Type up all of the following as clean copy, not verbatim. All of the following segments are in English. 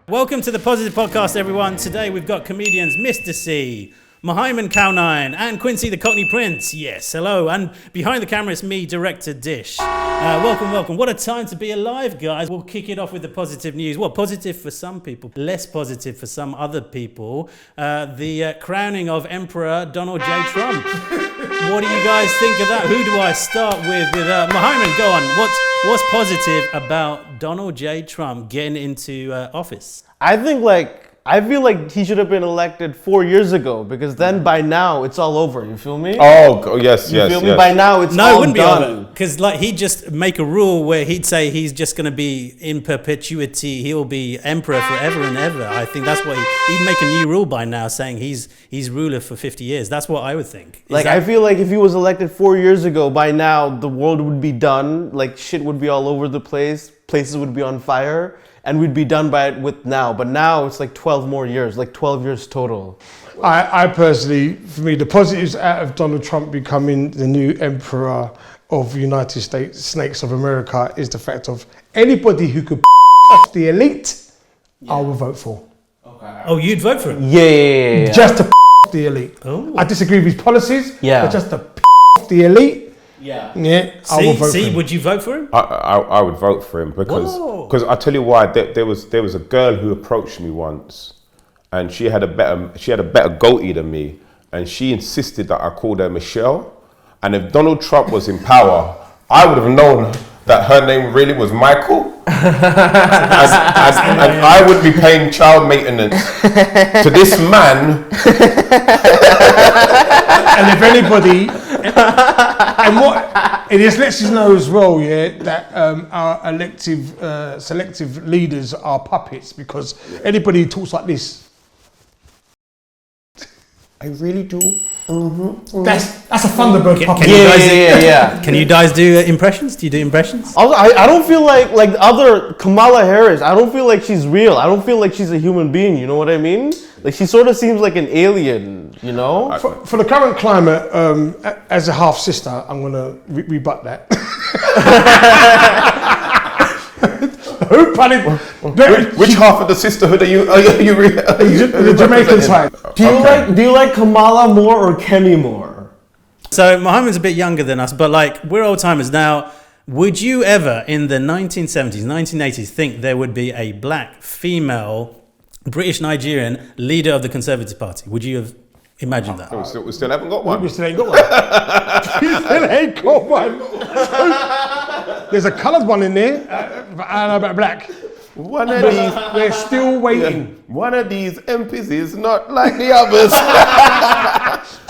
Welcome to the Positive Podcast, everyone. Today we've got comedians Mr. C, Mohaimen Cow9, and Quincy the Cockney Prince. Yes, hello. And behind the camera is me, Director Dish. Welcome. What a time to be alive, guys. We'll kick it off with the positive news. Well, positive for some people, less positive for some other people. The crowning of Emperor Donald J. Trump. What do you guys think of that? Who do I start with? Mohaimen, go on. What's positive about Donald J. Trump getting into office? I feel like he should have been elected 4 years ago, because then by now it's all over. You feel me? Oh, yes. You feel me? By now it's all it wouldn't done. be over. Because he'd just make a rule where he'd say he's just going to be in perpetuity. He'll be emperor forever and ever. I think that's what he'd make a new rule by now, saying he's ruler for 50 years. That's what I would think. I feel like if he was elected 4 years ago, by now the world would be done. Like shit would be all over the place. Places would be on fire. And we'd be done by it with now. But now it's like 12 more years, like 12 years total. I personally, for me, the positives out of Donald Trump becoming the new emperor of the United States, Snakes of America, is the fact of anybody who could off the elite, I will vote for. Okay. Oh, you'd vote for him? Yeah. Just to off the elite. Oh. I disagree with his policies, but just to off the elite. Yeah. I will vote for him. Would you vote for him? I would vote for him because I tell you why. There was a girl who approached me once, and she had a better goatee than me, and she insisted that I called her Michelle. And if Donald Trump was in power, I would have known that her name really was Michael, and I would be paying child maintenance to this man. And if anybody, and what it just lets us know as well, that our selective leaders are puppets, because anybody who talks like this, I really do. That's a Thunderbird puppet. Yeah. Can you guys do impressions? Do you do impressions? I don't feel like other Kamala Harris. I don't feel like she's real. I don't feel like she's a human being. You know what I mean? Like she sort of seems like an alien. You know? For the current climate, as a half sister, I'm gonna rebut that. Which half of the sisterhood are you the Jamaican side. Do you like Kamala more or Kemi more? So Mohaimen's a bit younger than us, but we're old timers now. Would you ever, in the 1970s, 1980s, think there would be a black female British Nigerian leader of the Conservative Party? Would you have imagined that? We still haven't got one. We still ain't got one. There's a coloured one in there, and about black. One of these, we're still waiting. One of these MPs is not like the others.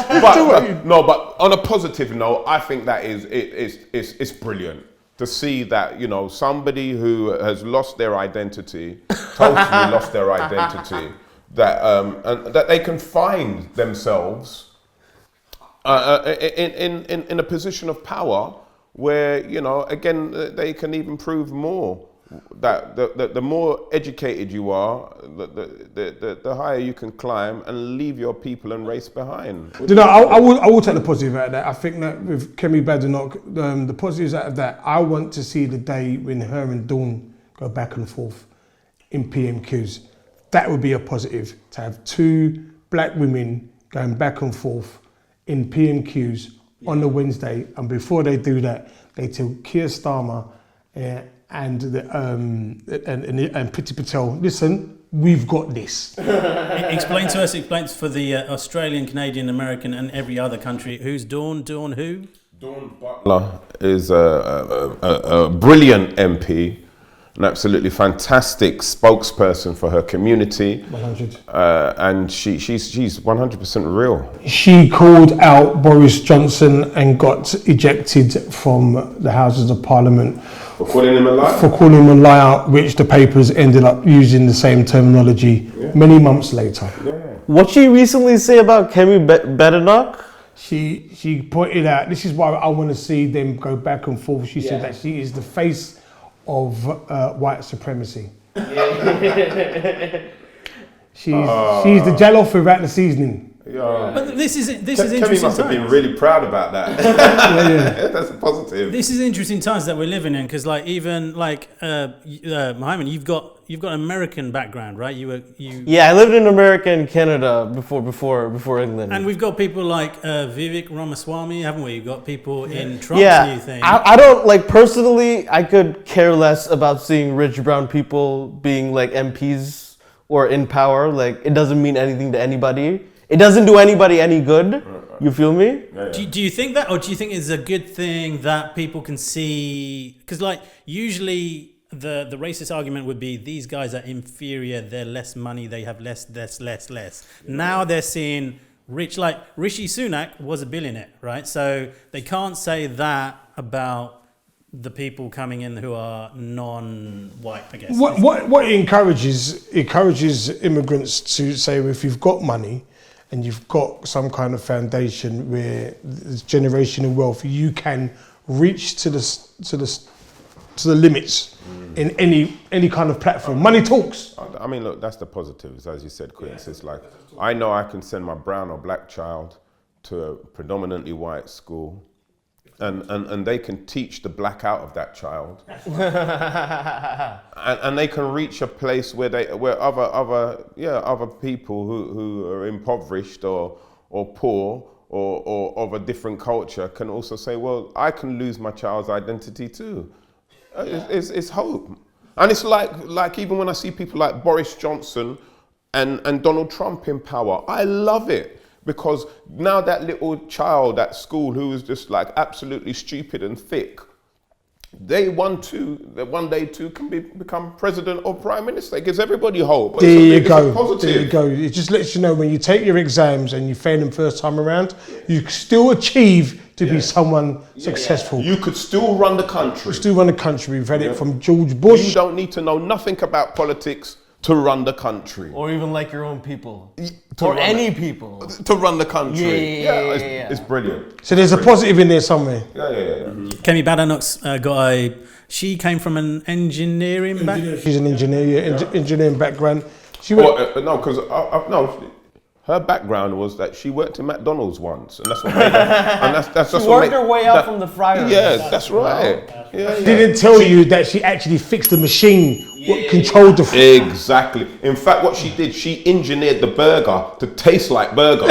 but on a positive note, I think that it's brilliant to see that, somebody who has lost their identity, totally lost their identity, that and that they can find themselves in a position of power where, again, they can even prove more. That the more educated you are, the higher you can climb and leave your people and race behind. I will take the positive out of that. I think that with Kemi Badenoch, the positives out of that, I want to see the day when her and Dawn go back and forth in PMQs. That would be a positive, to have two black women going back and forth in PMQs on the Wednesday, and before they do that, they tell Keir Starmer and Priti Patel, listen, we've got this. Explain to us for the Australian, Canadian, American, and every other country. Who's Dawn? Dawn who? Dawn Butler is a brilliant MP, an absolutely fantastic spokesperson for her community. 100. And she's 100% real. She called out Boris Johnson and got ejected from the Houses of Parliament. For calling him a liar? For calling him a liar, which the papers ended up using the same terminology many months later. Yeah. What she recently say about Kemi Badenoch? She pointed out, this is why I want to see them go back and forth. She said that she is the face of white supremacy. She's the jollof without the seasoning. Yeah. But this is Kemi interesting must have been times. really proud about that. That's a positive. This is interesting times that we're living in, because like even like Mohaimen, you've got an American background, right? You. Yeah, I lived in America and Canada before England. And we've got people like Vivek Ramaswamy, haven't we? You've got people in Trump's new thing. I don't like personally. I could care less about seeing rich brown people being like MPs or in power. Like it doesn't mean anything to anybody. It doesn't do anybody any good. You feel me? Yeah. Do you think that, or do you think it's a good thing that people can see? Because like usually the racist argument would be these guys are inferior, they're less money, they have less. Now they're seeing rich, like Rishi Sunak was a billionaire, right? So they can't say that about the people coming in who are non-white, I guess. What it encourages immigrants to say, if you've got money and you've got some kind of foundation where there's generational wealth, you can reach to the limits in any kind of platform. Money talks. I mean, look, that's the positives, as you said, Quincy. It's like, I know I can send my brown or black child to a predominantly white school, and they can teach the black out of that child, and they can reach a place where other people who are impoverished or poor or of a different culture can also say, well, I can lose my child's identity too. It's hope. And it's like even when I see people like Boris Johnson and Donald Trump in power, I love it. Because now that little child at school who was just like absolutely stupid and thick, they one day too can become president or prime minister. It gives everybody hope. There you go. It just lets you know when you take your exams and you fail them first time around, you still achieve to be someone successful. You could still run the country. We've had it from George Bush. You don't need to know nothing about politics to run the country. Or even like your own people. Or any people. To run the country. Yeah. It's brilliant. So there's a positive in there somewhere. Yeah. Kemi Badenoch's she came from an engineering background. She's an engineering background. Her background was that she worked in McDonald's once, and that's what made her. And that's she worked her way out from the fryer. Yeah, that's right. Yeah. Didn't tell you that she actually fixed the machine, what controlled the fryer. Exactly. In fact, what she did, she engineered the burger to taste like burger.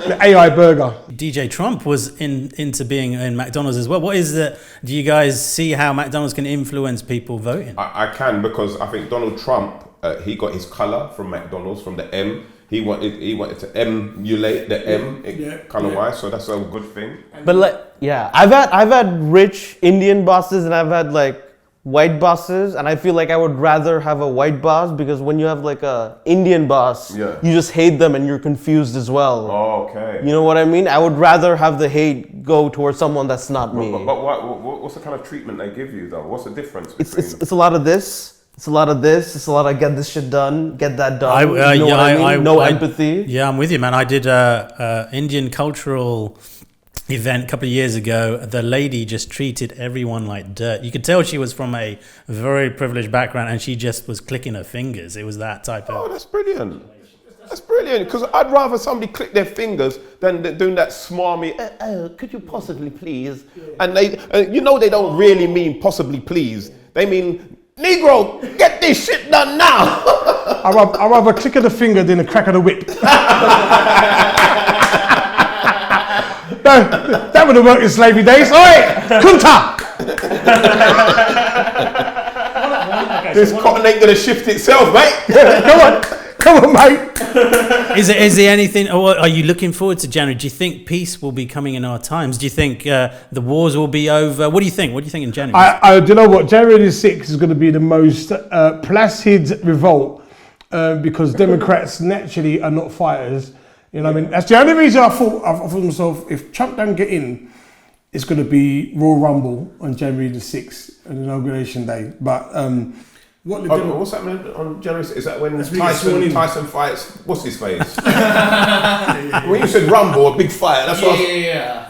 The AI burger. DJ Trump was into being in McDonald's as well. What is the? Do you guys see how McDonald's can influence people voting? I can, because I think Donald Trump. He got his colour from McDonald's, from the M. He wanted to emulate the M colour-wise, so that's a good thing. But I've had rich Indian bosses and I've had like white bosses, and I feel like I would rather have a white boss, because when you have like a Indian boss, you just hate them and you're confused as well. Oh, okay. You know what I mean? I would rather have the hate go towards someone that's not me. But what's the kind of treatment they give you though? What's the difference between? It's a lot of this. It's a lot of this. It's a lot of get this shit done, get that done. No empathy. Yeah, I'm with you, man. I did a Indian cultural event a couple of years ago. The lady just treated everyone like dirt. You could tell she was from a very privileged background, and she just was clicking her fingers. It was that type of. Oh, that's brilliant. That's brilliant, because I'd rather somebody click their fingers than doing that smarmy, could you possibly please? And they don't really mean possibly please. They mean, Negro, get this shit done now. I'd rather click of the finger than a crack of the whip. That would have worked in slavery days. Oi, Kunta! This cotton ain't gonna shift itself, mate. Come on, mate. Is there anything, or are you looking forward to January? Do you think peace will be coming in our times? Do you think the wars will be over? What do you think? What do you think in January? Do you know what? January the 6th is going to be the most placid revolt because Democrats naturally are not fighters. You know what I mean? That's the only reason I thought to myself, if Trump don't get in, it's going to be Royal Rumble on January the 6th, an inauguration day. But what's happening on January? Is that when Tyson fights? What's his face? When you said Rumble, a big fight. That's what. Yeah.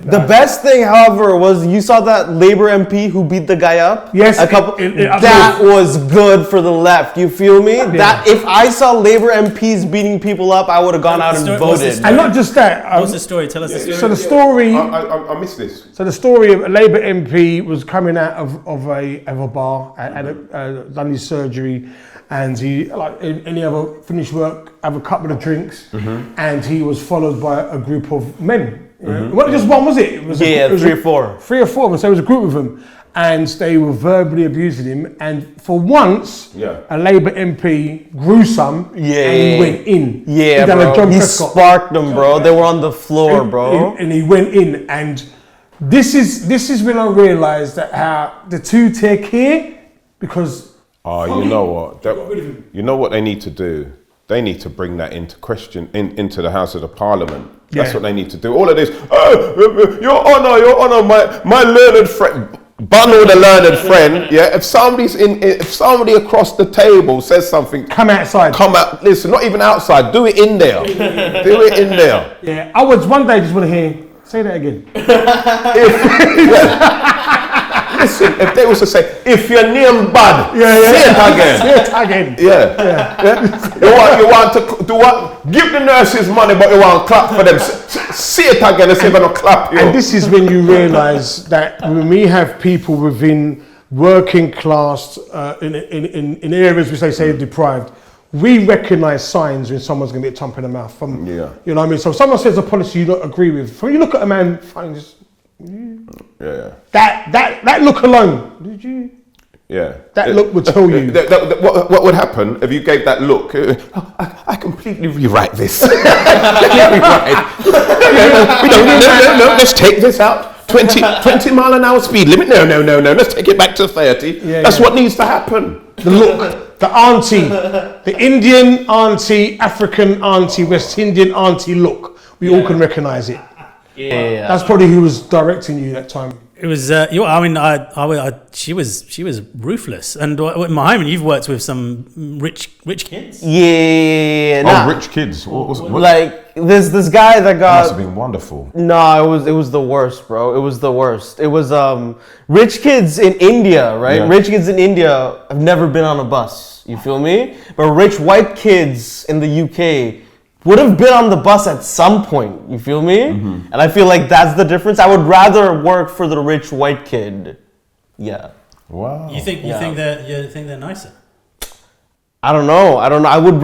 The best thing, however, was you saw that Labour MP who beat the guy up. Yes, that was good for the left. You feel me? Yeah. That if I saw Labour MPs beating people up, I would have gone out and voted. And not just that. What's the story? Tell us the story. So the story. I missed this. So the story of a Labour MP was coming out of a bar, had done his surgery, and he, like any other finished work, have a couple of drinks, and he was followed by a group of men. Well, just one, was it? It was 3 or 4. 3 or 4 of them. So it was a group of them, and they were verbally abusing him. And for once, a Labour MP grew some, and he went in. Yeah, bro. He sparked them, bro. They were on the floor, bro. And he went in, and this is when I realised that how the two take here, because. Oh, you know what? You know what they need to do? They need to bring that into question into the House of the Parliament. That's what they need to do. All of this, Your Honour, my learned friend, Bunno the learned friend. Yeah, if somebody across the table says something, come outside. Come out. Listen, not even outside. Do it in there. Do it in there. Yeah, I would one day just want to hear. Say that again. Listen, if they was to say, if your name bad, say it again. Say it again. Yeah. You want to do what? Give the nurses money, but you want to clap for them. Say it again and say they're going to clap you. And this is when you realise that when we have people within working class, in areas which they say are deprived, we recognise signs when someone's going to get thumped in the mouth. You know what I mean? So if someone says a policy you don't agree with, when you look at a man, fine, just... That look alone. Did you? Yeah. That look would tell you. What would happen if you gave that look? I completely rewrite this. No, let's take this out. 20 mile an hour speed limit. No. Let's take it back to 30. That's what needs to happen. The look, the auntie, the Indian auntie, African auntie, West Indian auntie look. We all can recognise it. Yeah, that's probably who was directing you that time. It was. She was ruthless. And Mohaimen, you've worked with some rich kids. Yeah. Rich kids. What? Like this guy that got. Must have been wonderful. No, it was the worst, bro. It was the worst. It was rich kids in India, right? Yeah. Rich kids in India have never been on a bus. You feel me? But rich white kids in the UK would have been on the bus at some point, you feel me? And I feel like that's the difference. I would rather work for the rich white kid. Yeah. Wow. You think they're nicer? I don't know. I would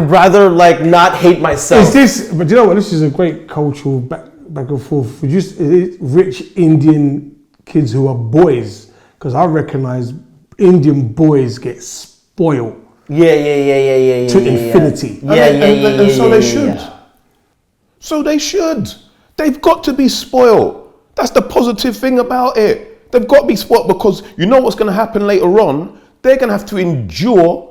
rather like not hate myself. But you know what? This is a great cultural back and forth. Rich Indian kids who are boys, because I recognise Indian boys get spoiled. Yeah. To infinity. And so they should. So they should. They've got to be spoiled. That's the positive thing about it. They've got to be spoiled because you know what's going to happen later on? They're going to have to endure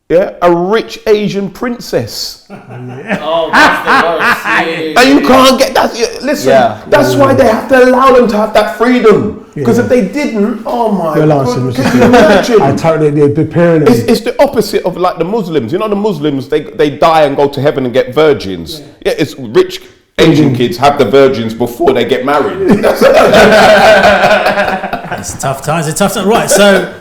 a rich Asian princess. Oh, that's the worst. And you can't get that. Listen, that's why they have to allow them to have that freedom. Because if they didn't, oh my God, can you imagine? I totally preparing them. It's the opposite of like the Muslims. You know, the Muslims, they die and go to heaven and get virgins. Yeah, it's rich Asian kids have the virgins before they get married. It's tough times. Right, so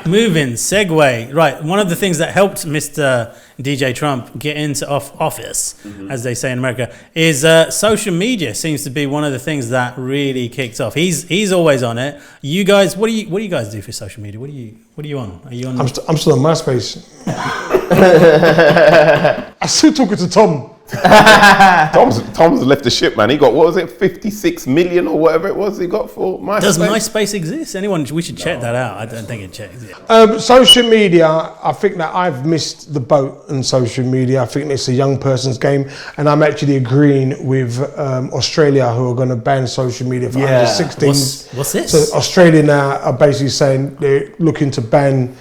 moving, segue. Right, one of the things that helped Mr. DJ Trump get into office, as they say in America, is social media seems to be one of the things that really kicked off. He's always on it. You guys, what do you guys do for social media? What are you on? Are you on? I'm still on MySpace. I'm still talking to Tom. Tom's left the ship, man. He got, what was it, 56 million or whatever it was he got for MySpace. Does MySpace exist? We should check that out. I don't think it checks. Yeah. Social media, I think that I've missed the boat on social media. I think it's a young person's game, and I'm actually agreeing with Australia, who are going to ban social media for under 16s. What's this? So Australia now are basically saying they're looking to ban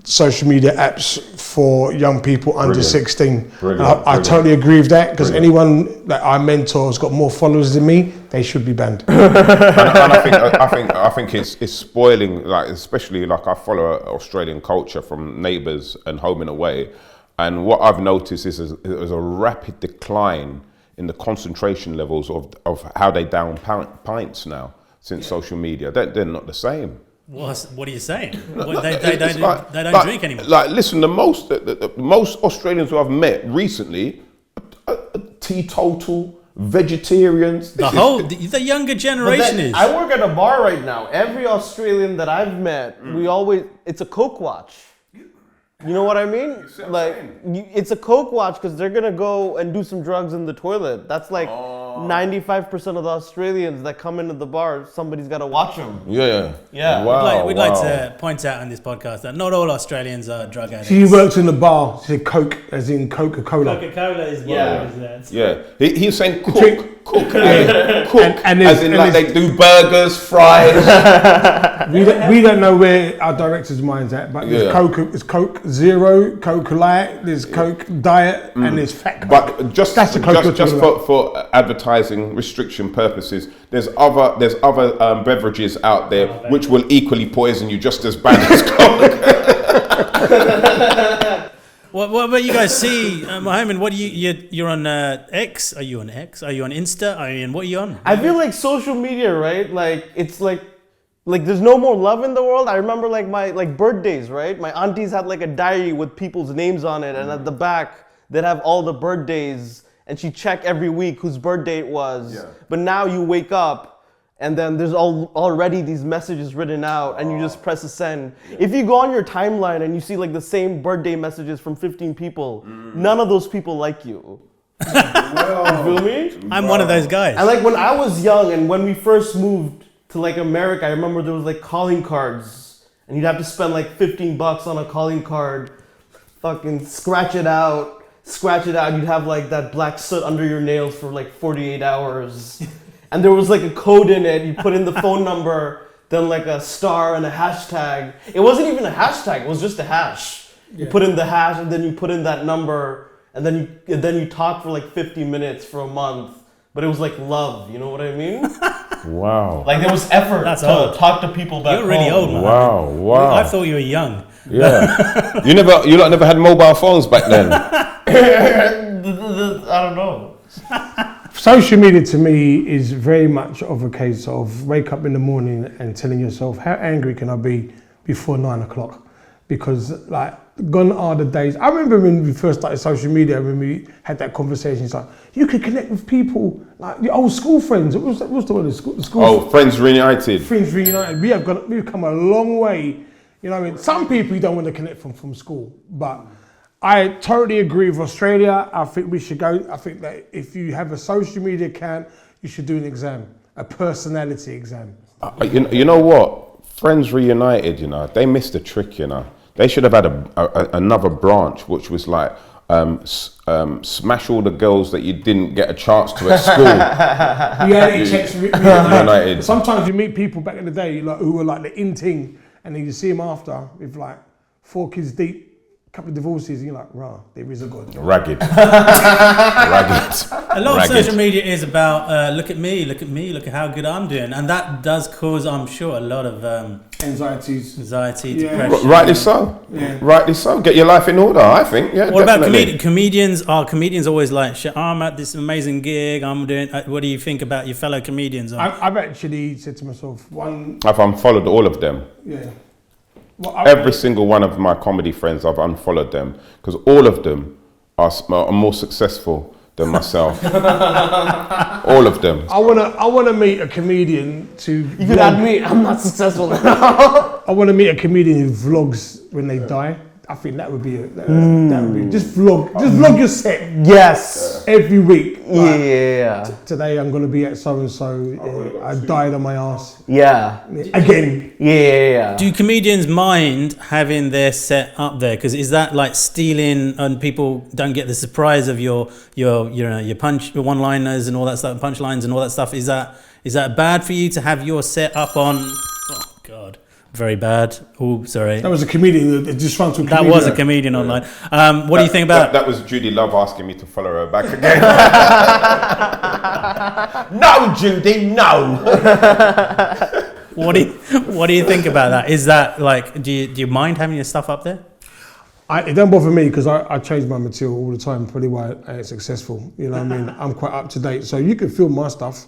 social media apps for young people under 16. I totally agree with that, because anyone that I mentor has got more followers than me, they should be banned. and I think it's spoiling, like, especially like I follow Australian culture from Neighbours and Home and Away, and what I've noticed is there's a rapid decline in the concentration levels of how they down pints now since social media. They're not the same. What are you saying? They don't drink anymore. Like, listen, the most Australians who I've met recently are teetotal, vegetarians. The younger generation is. I work at a bar right now. Every Australian that I've met, it's a Coke watch. You know what I mean? It's a Coke watch because they're gonna go and do some drugs in the toilet. That's like 95% of the Australians that come into the bar, somebody's got to watch them. Yeah. Wow, we'd like to point out on this podcast that not all Australians are drug addicts. She works in the bar. She said Coke, as in Coca-Cola. Coca-Cola is that. Yeah. He's saying cook. Cook. And as in like they do burgers, fries. we don't know where our director's mind's at, but there's Coke Zero, Coke Light, there's Coke Diet, and there's Fat Coke. But just for advertising restriction purposes, there's other beverages out there which will equally poison you just as bad as Coke. What about you guys see, Mohaimen? What you're on X? Are you on X? Are you on Insta? What are you on? I feel like social media, right? Like it's like there's no more love in the world. I remember like my birthdays, right? My aunties had like a diary with people's names on it, and at the back they'd have all the birthdays, and she'd check every week whose birthday it was. Yeah. But now you wake up, and then there's already these messages written out, and you just press a send. Yeah. If you go on your timeline and you see like the same birthday messages from 15 people, none of those people like you. You feel me? I'm one of those guys. And like when I was young and when we first moved to like America, I remember there was like calling cards, and you'd have to spend like $15 on a calling card, fucking scratch it out. You'd have like that black soot under your nails for like 48 hours. And there was like a code in it. You put in the phone number, then like a star and a hashtag. It wasn't even a hashtag. It was just a hash. Yeah. You put in the hash, and then you put in that number, and then you talk for like 50 minutes for a month. But it was like love. You know what I mean? Wow. Like there was effort to talk to people back home. You're really old, man. Wow. I thought you were young. Yeah. you never had mobile phones back then. I don't know. Social media to me is very much of a case of wake up in the morning and telling yourself, how angry can I be before 9 o'clock? Because like gone are the days. I remember when we first started social media, when we had that conversation, it's like, you could connect with people, like your old school friends. What's the word? School Friends Reunited. Friends Reunited. We've come a long way. You know what I mean? Some people you don't want to connect from school, but I totally agree with Australia. I think we should go. I think that if you have a social media account, you should do an exam, a personality exam. You know what? Friends Reunited, they missed a trick, They should have had another branch, which was like smash all the girls that you didn't get a chance to at school. Reality checks Reunited. Sometimes you meet people back in the day who were like the in thing, and then you see them after with like 4 kids deep, couple of divorces, and you're like, rah, there is a God. Ragged. A lot of social media is about look at me, look at how good I'm doing, and that does cause, I'm sure, a lot of anxiety, depression. Rightly so. Yeah. Rightly so. Get your life in order, I think. Yeah. What about comedians? Are comedians always like, shit, I'm at this amazing gig, I'm doing? What do you think about your fellow comedians? I've actually said to myself, I've unfollowed all of them. Yeah. Every single one of my comedy friends, I've unfollowed them because all of them are more successful than myself. All of them. I wanna meet a comedian to. You could add me. I'm not successful. I want to meet a comedian who vlogs when they die. I think that would be that would be just vlog your set. Yes. Every week. Yeah. Today I'm gonna be at so and so. I died on my ass. Yeah. Again. Yeah. Do comedians mind having their set up there? Because is that like stealing, and people don't get the surprise of your one-liners and all that stuff, punchlines and all that stuff? Is that bad for you to have your set up on? Oh God. Very bad. Oh, sorry. That was a comedian, a dysfunctional comedian. That was a comedian online. What do you think about that? Was Judy Love asking me to follow her back again. No, Judy, no. What do you think about that? Is that like, do you mind having your stuff up there? It don't bother me because I change my material all the time, probably why I ain't successful. You know what I mean? I'm quite up to date. So you can film my stuff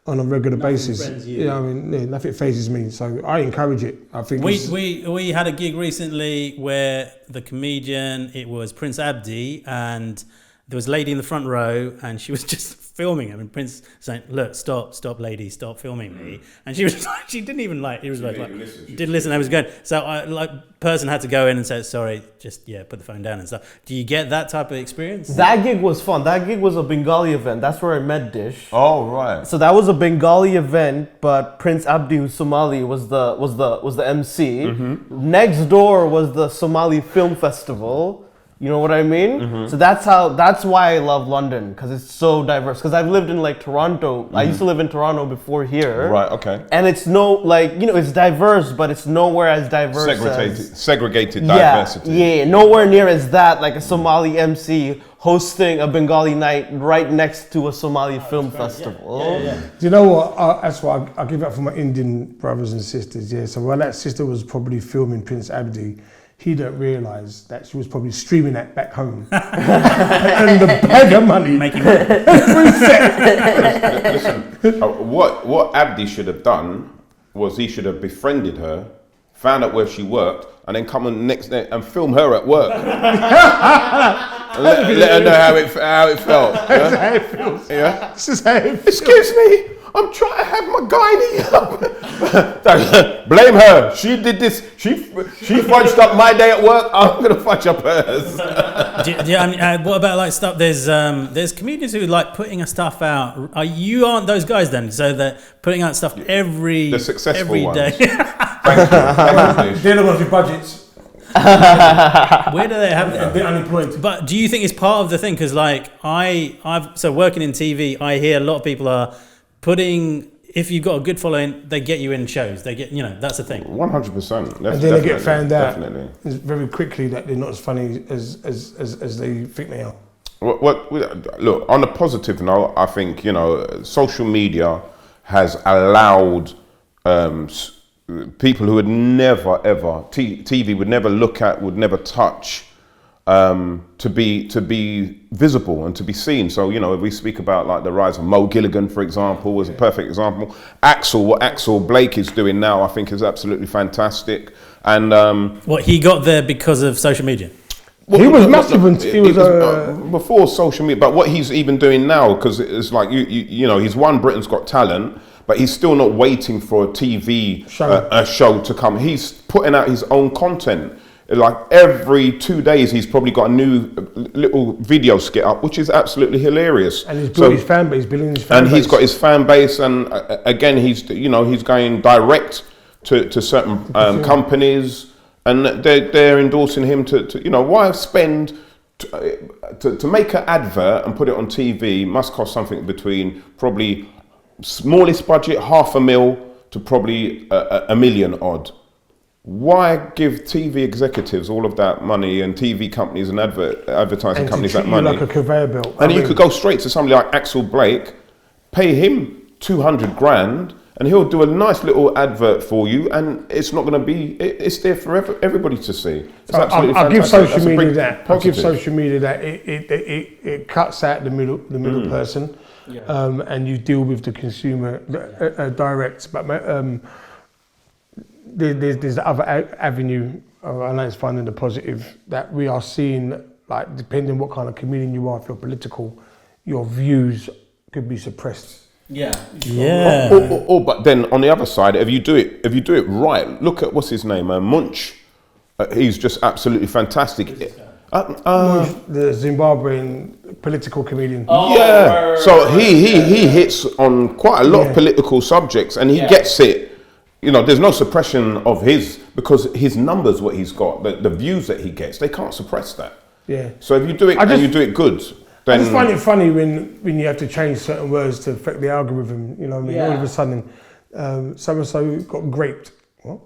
on a regular basis. Nothing phases me. So I encourage it. I think we had a gig recently where the comedian, it was Prince Abdi, and there was a lady in the front row and she was just filming him, and Prince saying, "Look, stop, lady, stop filming me." And she was like, she didn't even like. It was like didn't listen. I was going. So person had to go in and say, "Sorry, just put the phone down and stuff." Do you get that type of experience? That gig was fun. That gig was a Bengali event. That's where I met Dish. Oh right. So that was a Bengali event, but Prince Abdi, who's Somali, was the MC. Mm-hmm. Next door was the Somali Film Festival. You know what I mean? Mm-hmm. So that's why I love London, because it's so diverse. Because I've lived in like Toronto. I used to live in Toronto before here. Right, okay. And it's it's diverse, but it's nowhere as diverse segregated diversity. Yeah, nowhere near as that, like a Somali MC hosting a Bengali night right next to a Somali film festival. Yeah. Do you know what? That's why I give up for my Indian brothers and sisters. Yeah. So while that sister was probably filming Prince Abdi, he didn't realise that she was probably streaming that back home. And the bag of money. Making Listen, what Abdi should have done was he should have befriended her, found out where she worked, and then come on the next day and film her at work. let her know how it felt. That's how it feels. Yeah. This is how it feels. Excuse me, I'm trying to have my gynae up. Blame her. She did this. She fudged up my day at work. I'm gonna fudge up hers. What about like stuff? There's comedians who like putting stuff out. You aren't those guys then? So they're putting out stuff the successful every ones. day. Thank you. They're the ones with budgets. Where do they have A bit unemployed. But do you think it's part of the thing? Because like so working in TV, I hear a lot of people are putting. If you've got a good following, they get you in shows. They get, that's the thing. 100%. And then they get found out definitely. very quickly that they're not as funny as they think they are. Look, on a positive note, I think, social media has allowed people who would never, ever, TV would never look at, would never touch, to be visible and to be seen. So, if we speak about like the rise of Mo Gilligan, for example, was a perfect example. What Axel Blake is doing now, I think is absolutely fantastic. And he got there because of social media. He was massive. He was before social media, but what he's even doing now, because it's like he's won Britain's Got Talent, but he's still not waiting for a TV show to come. He's putting out his own content. Like every 2 days, he's probably got a new little video skit up, which is absolutely hilarious. And he's built his fan base, building his fan base. And he's got his fan base, and again, he's going direct to certain companies, and they're endorsing him to why spend to make an advert and put it on TV must cost something between probably smallest budget $500,000 to probably $1 million odd. Why give TV executives all of that money and TV companies and advertising companies that money? Like a conveyor belt. And you could go straight to somebody like Axel Blake, pay him $200,000, and he'll do a nice little advert for you, and it's not going to be. It's there for everybody to see. It's absolutely I'll give fantastic. social media that. I'll give Positive. social media that. It cuts out the middle person, and you deal with the consumer direct. But there's the other avenue, and that's finding the positive, that we are seeing, like, depending what kind of comedian you are, if you're political, your views could be suppressed. Yeah. But then on the other side, if you do it right, look at what's his name, Munch. He's just absolutely fantastic. The Zimbabwean political comedian. So he hits on quite a lot of political subjects, and he gets it. There's no suppression of because his numbers, what he's got, the views that he gets, they can't suppress that. Yeah. So if you do it and you do it good, then I just find it funny when you have to change certain words to affect the algorithm. You know what I mean? All of a sudden, so and so got graped. What?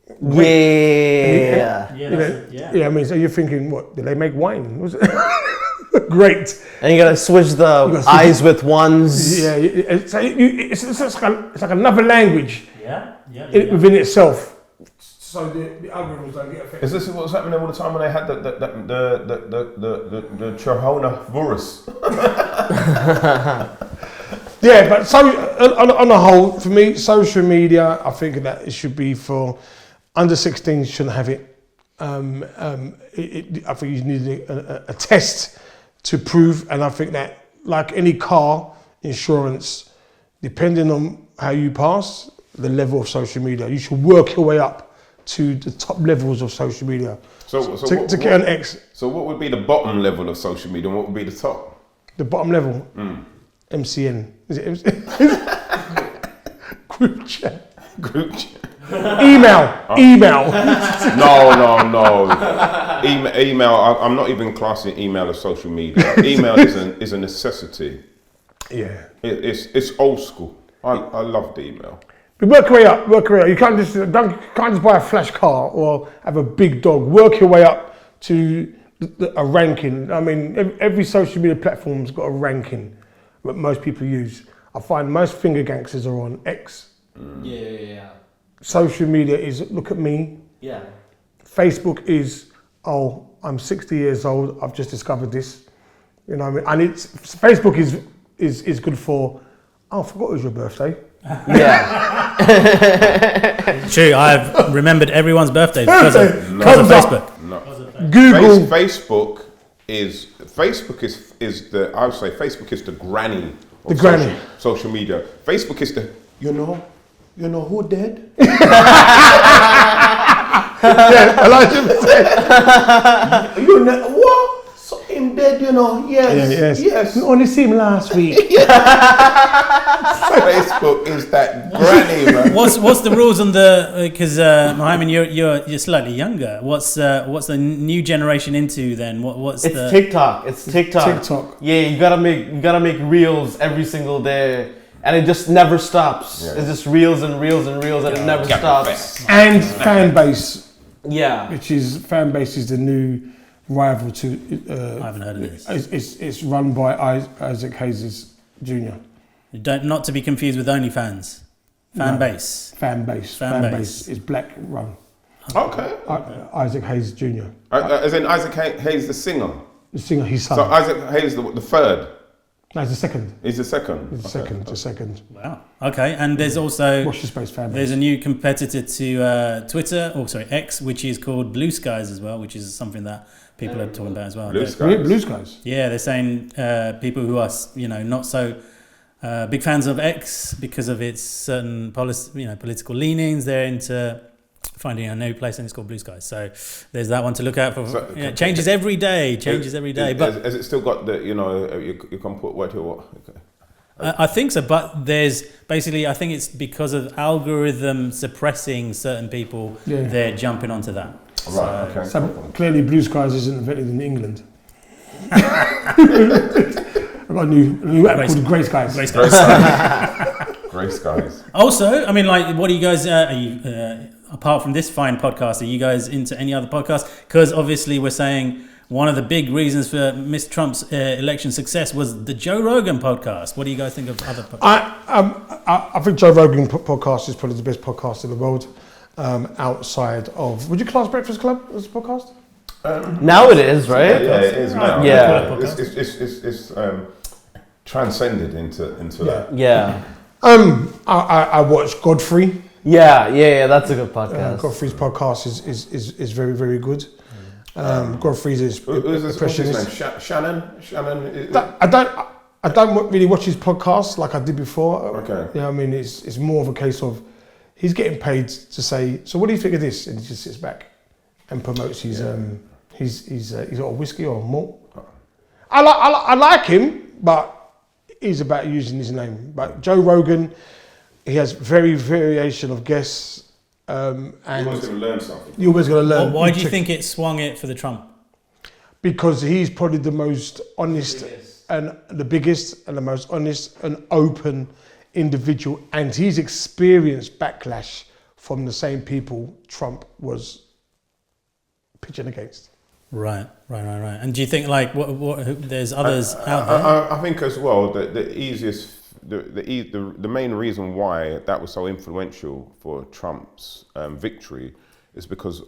I mean, so you're thinking, what? Did they make wine? Was it? Great. And you gotta switch the eyes with ones. Yeah, it's like another language. Yeah. Within itself. So the algorithms don't get affected. Is this what's happening all the time when they had the coronavirus? Yeah, but so on the whole, for me, social media, I think that it should be for under 16 shouldn't have it. I think you need a test to prove, and I think that like any car insurance, depending on how you pass the level of social media, you should work your way up to the top levels of social media. To get an X. So what would be the bottom level of social media, and what would be the top? The bottom level, MCN. Is it MCN? Group chat. Group chat. Email. No. Email. I'm not even classing email as social media. Email is a necessity. Yeah. It's old school. I love the email. But work your way up. You can't just buy a flash car or have a big dog. Work your way up to a ranking. I mean, every social media platform's got a ranking that most people use. I find most finger gangsters are on X. Yeah. Social media is look at me. Yeah. Facebook is I'm 60 years old. I've just discovered this. You know what I mean? And Facebook is good for. I forgot it was your birthday. Yeah. True, I've remembered everyone's birthday because of Facebook. No. Google. Facebook is the I would say Facebook is the granny of social media. Facebook is the you know who dead? Yeah, Elijah said. You know what? So him dead, you know? Yes. We only see him last week. Facebook is that granny, man. What's the rules on the? Because Mohaimen, you're slightly younger. What's the new generation into then? It's TikTok. It's TikTok. TikTok. Yeah, you gotta make reels every single day, and it just never stops. Yeah. It's just reels and reels and reels, and it never stops. And fan base. Yeah. Fan base is the new rival to. I haven't heard of this. It's run by Isaac Hayes Jr. Not to be confused with OnlyFans. Fan base is black run. Okay. Isaac Hayes Jr. As in Isaac Hayes, the singer. The singer, his son. So Isaac Hayes, the third. No, he's the second. He's the second. He's the second. Wow. Okay, and there's also Watch the space fan base. there's a new competitor to X, which is called Blue Skies as well, which is something that people are talking about as well. Blue Skies. Blue Skies. Yeah, they're saying people who are not so big fans of X because of its certain political leanings, they're into finding a new place, and it's called Blue Skies. So there's that one to look out for. So, changes every day. But has it still got the you can put what? Okay. I think so, but there's basically I think it's because of algorithm suppressing certain people. Yeah. They're jumping onto that. Right. Okay. So clearly, Blue Skies isn't invented in England. I've got a new app called Grey Skies. Grey Skies. Also, I mean, what are you guys? Are you apart from this fine podcast? Are you guys into any other podcasts? Because obviously, we're saying one of the big reasons for Mr. Trump's election success was the Joe Rogan podcast. What do you guys think of other podcasts? I think Joe Rogan podcast is probably the best podcast in the world. Outside of, would you class Breakfast Club as a podcast? Now it is, right? Yeah, it is now. Yeah. It's transcended into that. Yeah. I watched Godfrey. Yeah, that's a good podcast. Godfrey's podcast is very, very good. Godfrey's who's his name? Shannon. I don't really watch his podcast like I did before. Okay. Yeah, I mean it's more of a case of he's getting paid to say. So what do you think of this? And he just sits back and promotes his he's got a whiskey or a malt. I like him, but he's about using his name. But Joe Rogan, he has very variation of guests. And you're always going to learn something. You're always going to learn. Why do you think it swung it for the Trump? Because he's probably the most honest and the biggest and the most honest and open individual, and he's experienced backlash from the same people Trump was pitching against. Right. And do you think there's others out there? I think as well that the main reason why that was so influential for Trump's victory is because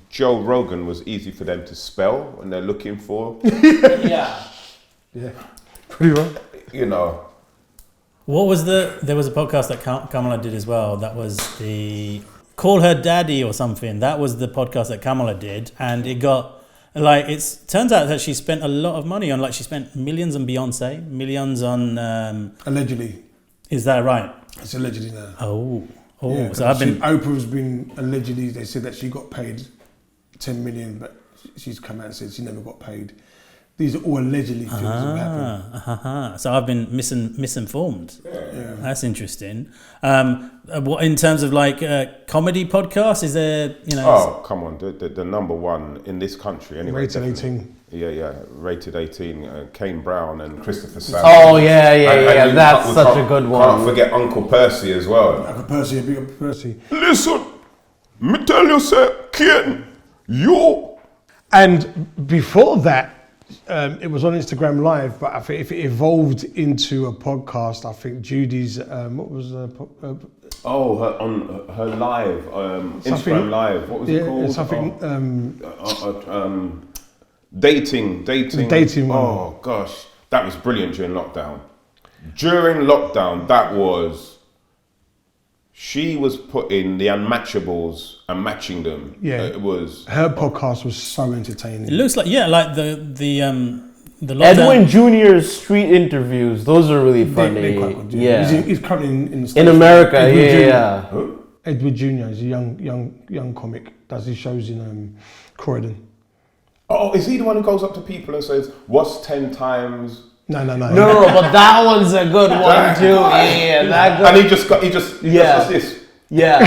Joe Rogan was easy for them to spell when they're looking for, Yeah. Yeah, pretty well. you know. There was a podcast that Kamala did as well. That was the Call Her Daddy or something. That was the podcast that Kamala did. And it got, like, turns out that she spent a lot of money on, like, she spent millions on Beyonce, millions on... Allegedly. Is that right? It's allegedly now. Oh. Yeah, So I've been... Oprah's been allegedly, they said that she got paid 10 million, but she's come out and said she never got paid. These are all allegedly things that happened. So I've been misinformed. Yeah. That's interesting. What in terms of like comedy podcasts? Is there, you know? Oh, come on, the number one in this country anyway. Rated 18. Yeah, rated 18. Kane Brown and Christopher Sam. Oh yeah. That's such a good one. Can't forget Uncle Percy as well. Uncle Percy, big Uncle Percy. Listen, me tell you, sir, Kane, you. And before that, it was on Instagram Live, but I think if it evolved into a podcast, I think Judy's, what was her her live, Instagram Live. What was it called? Something. Dating. Dating one. Oh gosh, that was brilliant during lockdown. During lockdown, that was. She was putting the unmatchables and matching them. Yeah, it was. Her podcast was so entertaining. It looks like like the Edwin Jr.'s street interviews. Those are really funny. They're quite good, yeah. He's currently in the States. In America. Edwin Yeah. Who? Edward Jr. is a young comic. Does his shows in Croydon. Oh, is he the one who goes up to people and says, "What's 10 times?" No. No, but that one's a good one too. Yeah, that good. And he just does this. Yeah.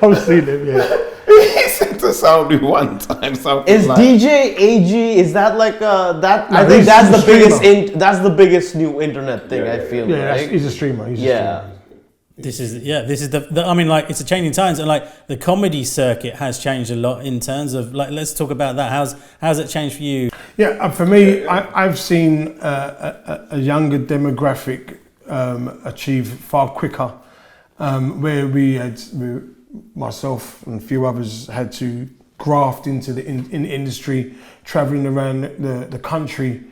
I've seen him. Yeah. He said to somebody one time something Is like, DJ AG? Is that like that? No, I think he's that's a the biggest. streamer. That's the biggest new internet thing. Yeah, I feel. Yeah, like. he's a streamer. He's a streamer. This is the I mean, like, it's a changing times, and like the comedy circuit has changed a lot in terms of, like, let's talk about that. How's it changed for you? Yeah, for me, I've seen a younger demographic achieve far quicker, where myself and a few others had to graft into the industry, traveling around the country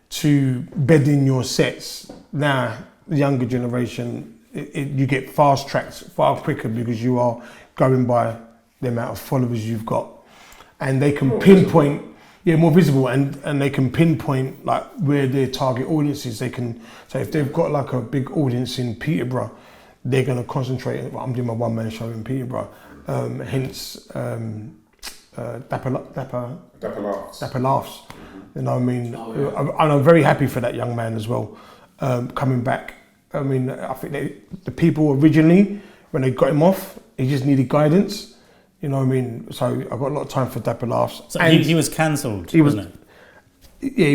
to bed in your sets. Now, the younger generation, you get fast tracked far quicker because you are going by the amount of followers you've got, and they can pinpoint, more visible, and they can pinpoint like where their target audience is. They can, so if they've got like a big audience in Peterborough, they're going to concentrate. I'm doing my one-man show in Peterborough, hence Dapper Laughs. You know what I mean? And I'm very happy for that young man as well, coming back. I mean, I think the people originally, when they got him off, he just needed guidance. You know what I mean? So I got a lot of time for Dapper Laughs. So he was cancelled, wasn't it? Yeah,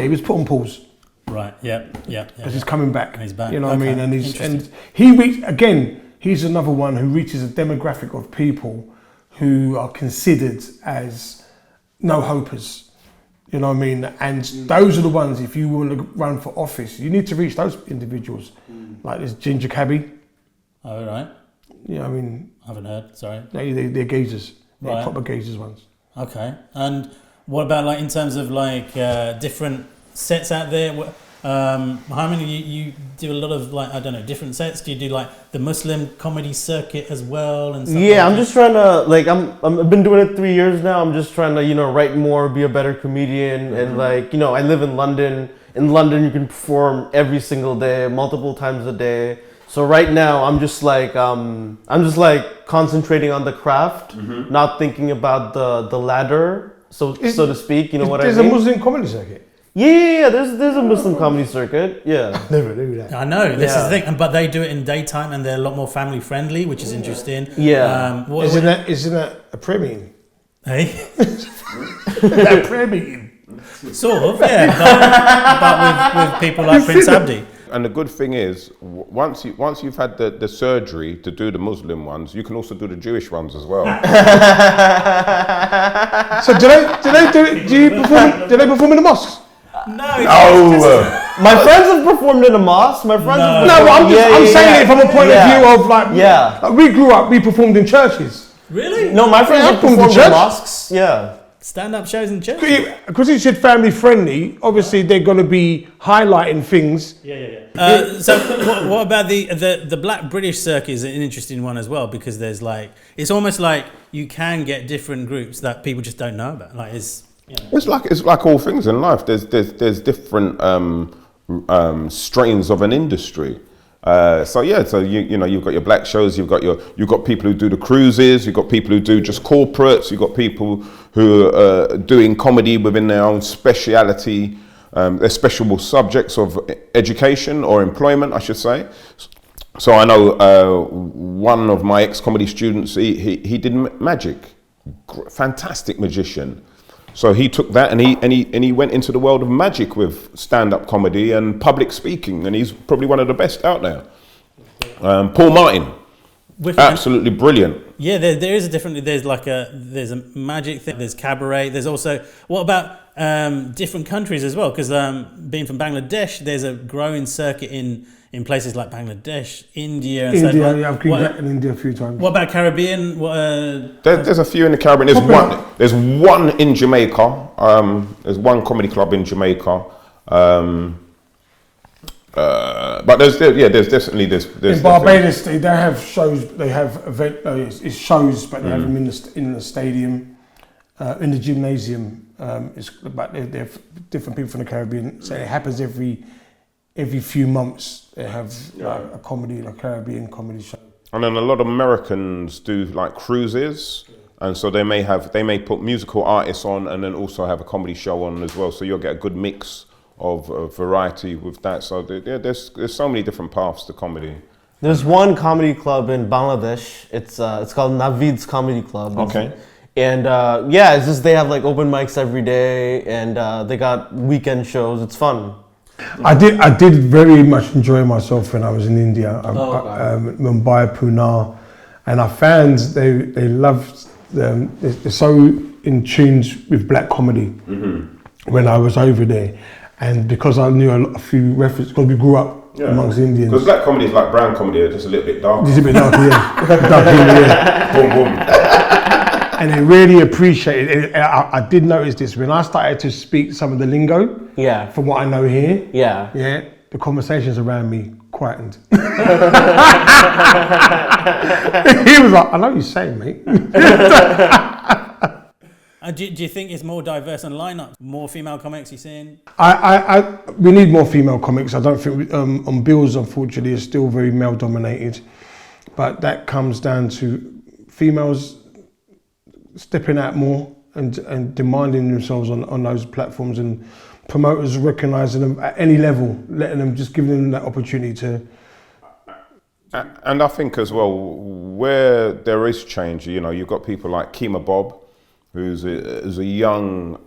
he was put on pause. Right. Yeah. Because he's coming back. And he's back. You know what I mean? And he's another one who reaches a demographic of people who are considered as no hopers. You know what I mean? And those are the ones, if you want to run for office, you need to reach those individuals. Like this Ginger Cabby. Oh, right. Yeah, I mean... I haven't heard, sorry. They're gazers. They're Right. proper gazers ones. Okay. And what about, like, in terms of, like, different sets out there? Mohaimen, you do a lot of, like, I don't know, different sets. Do you do, like, the Muslim comedy circuit as well? And stuff I'm just trying to, like, I've been doing it 3 years now. I'm just trying to, write more, be a better comedian. And, like, I live in London. In London, you can perform every single day, multiple times a day. So right now, I'm just concentrating on the craft, not thinking about the ladder, so to speak. You know what I mean? There's a Muslim comedy circuit. Yeah. There's a Muslim comedy circuit. Yeah. Never do that. I know, this is the thing, but they do it in daytime and they're a lot more family friendly, which is interesting. Yeah. Isn't that a prayer meeting? Hey? A prayer meeting. Sort of, yeah. But with people like Prince Abdi. And the good thing is, once you've had the surgery to do the Muslim ones, you can also do the Jewish ones as well. So do they perform in the mosques? No. My friends have performed in a mosque. My friends have No, but I'm saying it from a point of view of like we grew up, we performed in churches. Really? No, my friends have performed in mosques. Yeah. Stand-up shows in church? Because you said family friendly, obviously they're going to be highlighting things. So what about the Black British circuit is an interesting one as well, because there's like, it's almost like you can get different groups that people just don't know about. Like it's like all things in life. There's different strains of an industry. So you know you've got your black shows, you've got people who do the cruises, you've got people who do just corporates, you've got people who are doing comedy within their own speciality, their special subjects of education or employment, I should say. So I know one of my ex-comedy students, he did magic, fantastic magician. So he took that and he went into the world of magic with stand-up comedy and public speaking, and he's probably one of the best out there. Paul Martin, absolutely brilliant. Yeah, there is a different. There's a magic thing. There's cabaret. There's also, what about different countries as well? Because being from Bangladesh, there's a growing circuit in places like Bangladesh, India, and India, so I've been in India a few times. What about Caribbean? There's a few in the Caribbean. There's one in Jamaica. There's one comedy club in Jamaica. But there's definitely in Barbados they have shows. They have it's shows, but they have them in the stadium, in the gymnasium. But they're different people from the Caribbean. So it happens every few months. They have a Caribbean comedy show. And then a lot of Americans do like cruises, and so they may put musical artists on, and then also have a comedy show on as well. So you'll get a good mix of variety with that. So there's so many different paths to comedy. There's one comedy club in Bangladesh. It's called Navid's Comedy Club. Okay. And it's just they have like open mics every day, and they got weekend shows. It's fun. I did very much enjoy myself when I was in India, Mumbai, Pune, and our fans they loved them. They're so in tune with black comedy when I was over there, and because I knew a few references because we grew up amongst Indians. Because black comedy is like brown comedy, just a little bit darker. It's a bit darker, yeah. Boom, boom. And they really appreciate it. I did notice this when I started to speak some of the lingo. Yeah. From what I know here. Yeah. Yeah. The conversations around me quietened. He was like, "I know what you're saying, mate." Do you think it's more diverse on lineup? More female comics you're seeing? We need more female comics. I don't think on bills, unfortunately, is still very male dominated, but that comes down to females stepping out more and demanding themselves on those platforms, and promoters recognising them at any level, letting them, just giving them that opportunity to. And I think as well, where there is change, you know, you've got people like Kima Bob, who's a young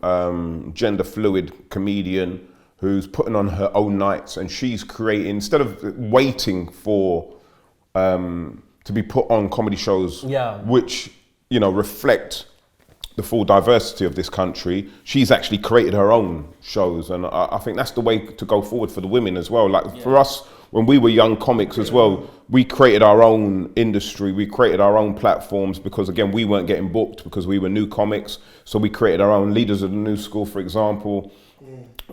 gender fluid comedian who's putting on her own nights, and she's creating, instead of waiting for to be put on comedy shows, which reflect the full diversity of this country, she's actually created her own shows, and I think that's the way to go forward for the women as well. Like for us, when we were young comics as well, we created our own industry, we created our own platforms, because again, we weren't getting booked because we were new comics, so we created our own Leaders of the New School, for example.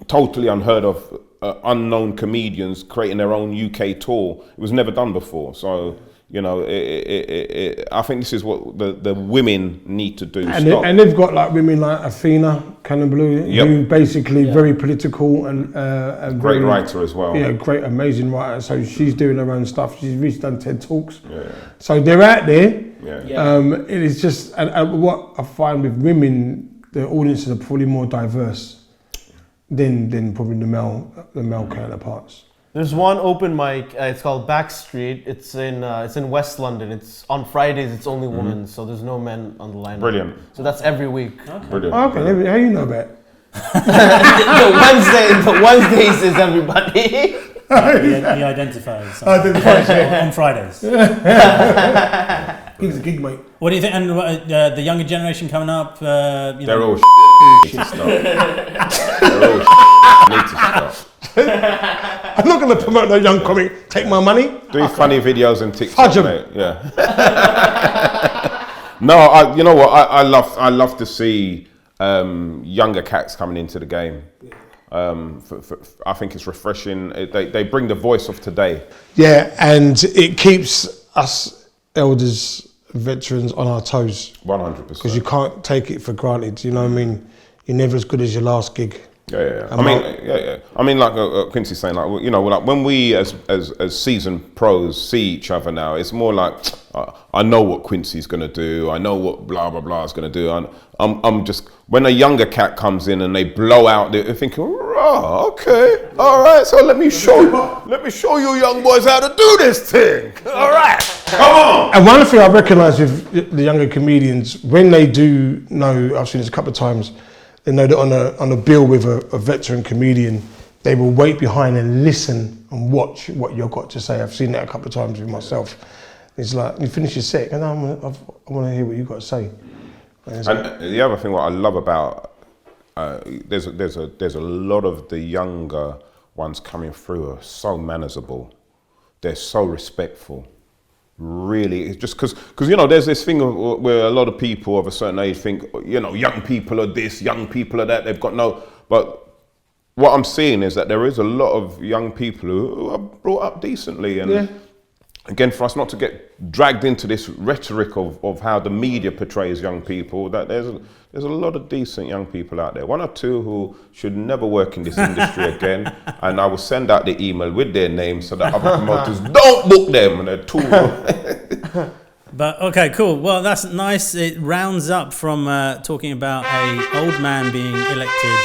Totally unheard of, unknown comedians creating their own UK tour. It was never done before, so I think this is what the women need to do. And they've got like women like Athena Cannon Blue, who basically very political and a great writer as well. Yeah, great, amazing writer. So she's doing her own stuff. She's recently done TED Talks. So they're out there. It is just, and what I find with women, the audiences are probably more diverse than probably the male counterparts. There's one open mic. It's called Backstreet. It's in West London. It's on Fridays. It's only women, so there's no men on the lineup. Brilliant. So that's every week. Okay. Brilliant. Okay, how you know that? the Wednesdays is everybody. He identifies on Fridays. Gig's a gig, mate. What do you think? And the younger generation coming up, They're all need to stop. They're all need to stop. I'm not going to promote no young comic. Take my money. Do funny videos and TikTok, Fudge 'em. mate. Yeah. No, you know what? I love to see younger cats coming into the game. I think it's refreshing. They bring the voice of today. Yeah, and it keeps us elders, veterans on our toes. 100%. Because you can't take it for granted. You know what I mean? You're never as good as your last gig. Yeah. I mean, like Quincy's saying, like, you know, like when we as seasoned pros see each other now, it's more like I know what Quincy's gonna do. I know what blah blah blah is gonna do. I'm just, when a younger cat comes in and they blow out, they're thinking, oh, okay, all right. So let me show you young boys how to do this thing. All right, come on. And one thing I recognise with the younger comedians, when they do know, I've seen this a couple of times, they know that on a bill with a veteran comedian, they will wait behind and listen and watch what you've got to say. I've seen that a couple of times with myself. It's like, you finish your set, and I want to hear what you've got to say. And the other thing, what I love about, there's a lot of the younger ones coming through are so manageable. They're so respectful. Really, it's just because you know, there's this thing where a lot of people of a certain age think, you know, young people are this, young people are that, they've got no, but what I'm seeing is that there is a lot of young people who are brought up decently, and again, for us not to get dragged into this rhetoric of how the media portrays young people, that there's a lot of decent young people out there. One or two who should never work in this industry again, and I will send out the email with their names so that other promoters don't book them, and they're too. But okay, cool. Well, that's nice. It rounds up from talking about a old man being elected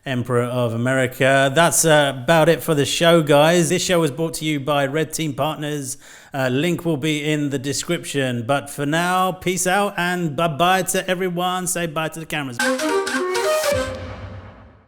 Emperor of America. That's about it for the show, guys. This show was brought to you by Red Team Partners. Link will be in the description. But for now, peace out and bye-bye to everyone. Say bye to the cameras.